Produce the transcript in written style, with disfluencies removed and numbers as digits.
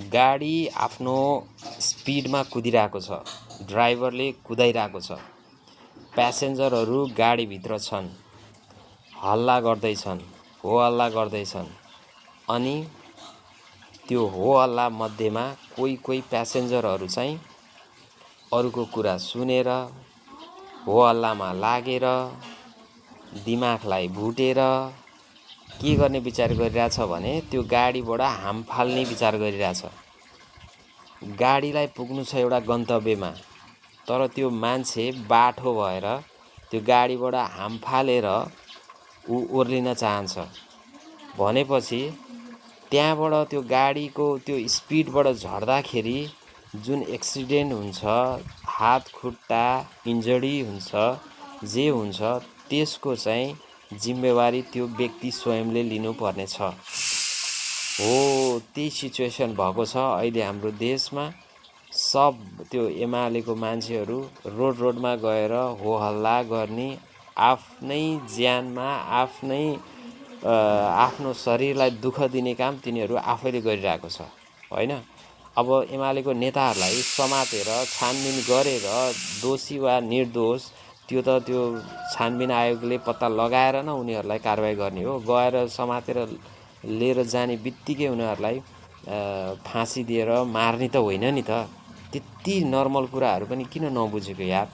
गाडी आफ्नो स्पिडमा कुदिरहेको छ, ड्राइभरले कुदाइरहेको छ, प्यासेन्जरहरू गाडीभित्र छन्, हल्ला गर्दैछन्, हो हल्ला गर्दैछन्। अनि त्यो हो हल्ला मध्येमा कोही प्यासेन्जरहरू चाहिँ अरूको कुरा सुनेर हो हल्लामा लागेर दिमागलाई भुटेर के गर्ने विचार गरिरहेछ भने त्यो गाडीबाट हाम फाल्ने विचार गरिरहेछ। गाडीलाई पुग्नु छ एउटा गन्तव्यमा, तर त्यो मान्छे बाठो भएर त्यो गाडीबाट हाम फालेर ऊ ओर्लिन चाहन्छ भनेपछि त्यहाँबाट त्यो गाडीको त्यो स्पिडबाट झर्दाखेरि जुन एक्सिडेन्ट हुन्छ, हात खुट्टा इन्जरी हुन्छ, जे हुन्छ त्यसको चाहिँ जिम्मेवारी त्यो व्यक्ति स्वयंले लिनुपर्ने छ। हो त्यही सिचुएसन भएको छ अहिले हाम्रो देशमा। सब त्यो एमालेको मान्छेहरू रोडमा गएर हो हल्ला गर्ने, आफ्नै ज्यानमा आफ्नो शरीरलाई दुःख दिने काम तिनीहरू आफैले गरिरहेको छ होइन। अब एमालेको नेताहरूलाई समातेर छानबिन गरेर दोषी वा निर्दोष त्यो छानबिन आयोगले पत्ता लगाएर न उनीहरूलाई कारबाही गर्ने हो। गएर समातेर लिएर जाने बित्तिकै उनीहरूलाई फाँसी दिएर मार्ने त होइन नि त। त्यति नर्मल कुराहरू पनि किन नबुझेको यार।